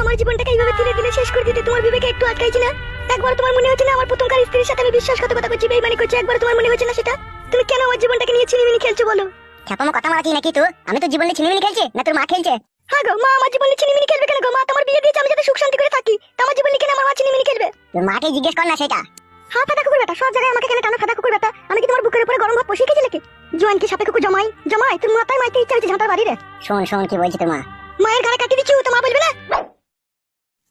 আমার জীবনটাকে এইভাবে দিনে দিনে শেষ করে দিতে তোমার বিবেকে একটু আটকাইছি না? একবার তোমার মনে হচ্ছে না আমার প্রথমকার স্ত্রীর সাথে আমি বিশ্বাসঘাতকতা করছি, বেইমানি করছি? একবার তোমার মনে হচ্ছে না সেটা? তুমি কেন আমার জীবনটাকে নিয়ে ছিনিমিনি খেলছো বলো? খ্যাপামো কথা মারাচ্ছিস নাকি তুই? আমি তো জীবনে ছিনিমিনি খেলছি না তোর মা খেলছে? হ্যাঁ গো, মা আমার জীবনে ছিনিমিনি খেলবে কেন গো? মা তোমার বিয়ে দিয়েছে আমি যাতে সুখ শান্তি করে থাকি, তা আমার জীবনে কেন আমার মা ছিনিমিনি খেলবে? তোর মাকে জিজ্ঞেস কর না সেটা। হ্যাঁ ফাদা কুকুর বেটা, সব জায়গায় আমাকে কেন টানো ফাদা কুকুর বেটা? আমি কি তোমার বুকের উপরে গরম ভাত বসিয়ে খেয়েছি নাকি? জোয়ান কি সাপে কুকুর জমাই জমাই তোর মাথায় মাইতে ইচ্ছা হচ্ছে ঝাঁটার বাড়ি রে। শোন শোন কি বলছি তোর মা। মায়ের গায়ে কাটি দিচ্ছি, তো মা বলবে না?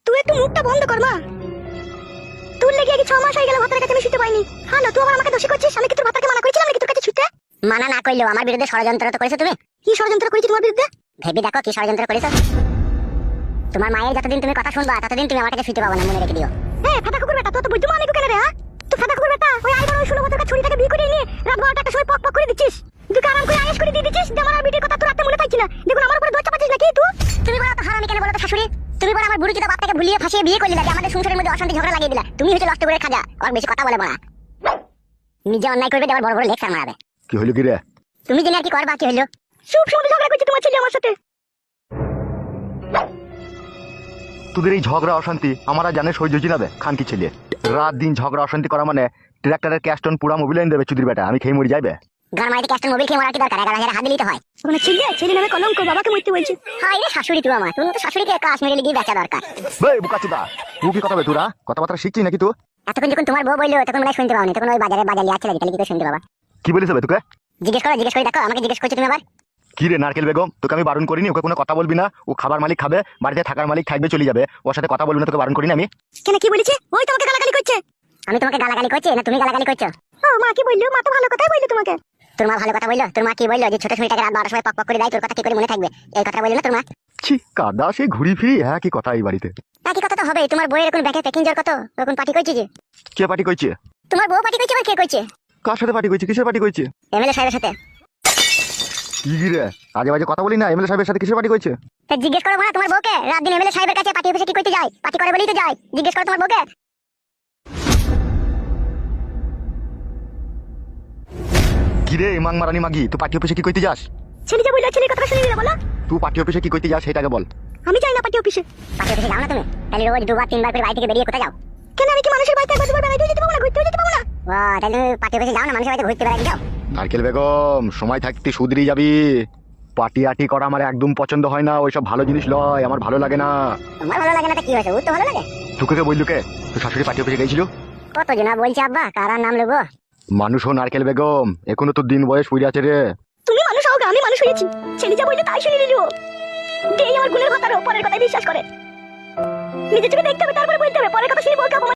তুই একটু মুখটা বন্ধ কর মা। তোর লেগে আগে 6 মাস হয়ে গেল ভাতার কাছে আমি শুতে পাইনি। হ্যালো, তুই আবার আমাকে দোষী করছিস? আমি কি তোর ভাতাকে মানা করেছিলাম নাকি তোর কাছে শুতে? মানা না করলেও আমার বিরুদ্ধে ষড়যন্ত্র তো করেছো তুমি। কি ষড়যন্ত্র করেছি তোমার বিরুদ্ধে? ভেবে দেখো কি ষড়যন্ত্র করেছো। তোমার মায়ের যতদিন তুমি কথা শুনবা ততদিন তুমি আমার কাছে শুতে পাবো না, মনে রেখে দিও। হ্যাঁ ফাদা কুকুর বেটা, তুই তো বুঝতে মানি কেন রে? হ্যাঁ তুই ফাদা কুকুর বেটা, ওই আইবার ওই 16 বছরকার ছুরিটাকে বিয়ে করে নিয়ে রাত 12টার সময় পক পক করে দিচ্ছিস। তুই আরাম করে আয়েশ করে দিয়ে দিচ্ছিস যে আমার আর বিটির কথা তোর রাতে মনে থাকছে না। দেখুন আমার উপরে দোষ চাপাচ্ছিস নাকি তুই? তুমি বলো তো হারামি কেন বলো তো শাশুড়ি? তুমি বলো আমার বুড়ি চোদা বাপটাকে ভুলিয়ে ফাঁসিয়ে বিয়ে করলি, যে আমাদের সংসারের মধ্যে অশান্তি ঝগড়া লাগিয়ে দিলা। তুমি হচ্ছে নষ্ট করে খাজা, আর বেশি কথা বলে বলা। নিজে অন্যায় করবে আবার বড় বড় লেকচার মারাবে। কি হলো কি রে? তুমি জেনে আর কি করবা? কি হলো? সব সময় ঝগড়া করছে তোমার ছেলে আমার সাথে। তোদের এই ঝগড়া অশান্তি আমার আর জানে সহ্য হচ্ছে না বে খান কি ছেলে। রাত দিন ঝগড়া অশান্তি করা মানে ট্রাক্টরের ক্যাস্টন পুরা মোবিল এনে দেবে চুদির বেটা, আমি খেয়ে মরে যাইবে। গান মারিতে ক্যাস্টন মোবিল খেয়ে মরার কি দরকার? 11,000 হাত দিলেই তো হয়। ওখানে ছেলে ছেলে নামে কলঙ্ক, বাবাকে মরতে বলছি। হাই রে শাশুড়ি তুই আমার, তুমি তো শাশুড়িকে কাশ্মীরে লিগিয়ে বেচা দরকার। বে বুকাচুদা, তুই কি কথা বে? তোরা কথাবার্তা শিখছিস নাকি তুই? এতক্ষণ যখন তোমার বউ বললো তখন মনে শুনতে পাওনি, তখন ওই বাজারে বাজালি আছে লাগি, তাহলে কি করে শুনতে পাবা? কি বলিস বে তোকে? জিজ্ঞেস করে দেখো, আমাকে জিজ্ঞেস করছো তুমি আবার। কি রে নারকেল বেগম, তোকে আমি বারণ করিনি ওকে কোনো কথা বলবি না? ও খাবার মালিক খাবে, বাড়িতে থাকার মালিক থাকবে চলে যাবে, ওর সাথে কথা বলবি না, তোকে বারণ করিনি আমি? কেন কি বলেছে? ওই তোমাকে গালাগালি করছে। আমি তোমাকে গালাগালি করছি না তুমি গালাগালি করছো? ও মা কি বললো? মা তো ভালো কথাই বললো তোমাকে। তোর মা ভালো কথা বললো? তোর মা কি বললো যে ছোট ছুরিটাকে রাত 12টার সময় পক পক করে দেয়, তোর কথা কি করে মনে থাকবে? এই কথা বললো না তোর মা? ছি কাদা সে ঘুরি ফিরি একই কথা এই বাড়িতে। একই কথা তো হবে। তোমার বইয়ের এখন ব্যাংকে প্যাকিং জোর কত, এখন পার্টি করছি যে। কে পার্টি করছে? তোমার বউ পার্টি করছে, আবার কে করছে? কার সাথে পার্টি করছে? কিসের পার্টি করছে? এমএলএ সাহেবের সাথে। কি রে আজে বাজে কথা বলি না, এমএলএ সাহেবের সাথে কিসের পার্টি করছে? তা জিজ্ঞেস করো না তোমার বউকে, রাত দিন এমএলএ সাহেবের কাছে পার্টি অফিসে কি করতে যায়? পার্টি করে বলেই তো যায়। জিজ্ঞেস করো তোমার বউকে। কি রে মাং মারানি মাগি, তুই পার্টি অফিসে কি করতে যাস? ছেলে যা বললো ছেলের কথা শুনে নিলে বলো। তুই পার্টি অফিসে কি করতে যাস সেটাকে বল। আমি যাই না পার্টি অফিসে। পার্টি অফিসে যাও না তুমি? তাহলে রোজ 2 বার 3 বার করে বাড়ি থেকে বেরিয়ে কোথায় যাও? কেন আমি কি মানুষের বাড়িতে একবার দুবার বেড়াইতে যেতে পারবো না? ঘুরতেও যেতে পারবো না? ও তাহলে তুমি পার্টি অফিসে যাও না, মানুষের বাড়িতে ঘুরতে বেড়াতে যাও? নারকেল বেগম সময় থাকতে সুধরি যাবি। পার্টি আটি করা আমার একদম পছন্দ হয় না, ওইসব ভালো জিনিস লয়, আমার ভালো লাগে না। তোমার ভালো লাগে না তো কি হয়েছে? ও তো ভালো লাগে। তোকে কে বললু কে? তোর শাশুড়ি পার্টি অফিসে গেছিল? কত জনা বলছে আব্বা, কার নাম নেবো? মানুষ ও নারকেল বেগম এখনো তো দিন বয়স হয়ে আছে রে। তুমি মানুষ হও, আমি মানুষ হয়েছি। ছেলে যা বললো তাই শুনে নিল। এই আমার গুণের কথার পরের কথায় বিশ্বাস করে। নিজের চোখে দেখতে হবে, তারপরে বলতে হবে। পরের কথা শুনে বলতে হবে।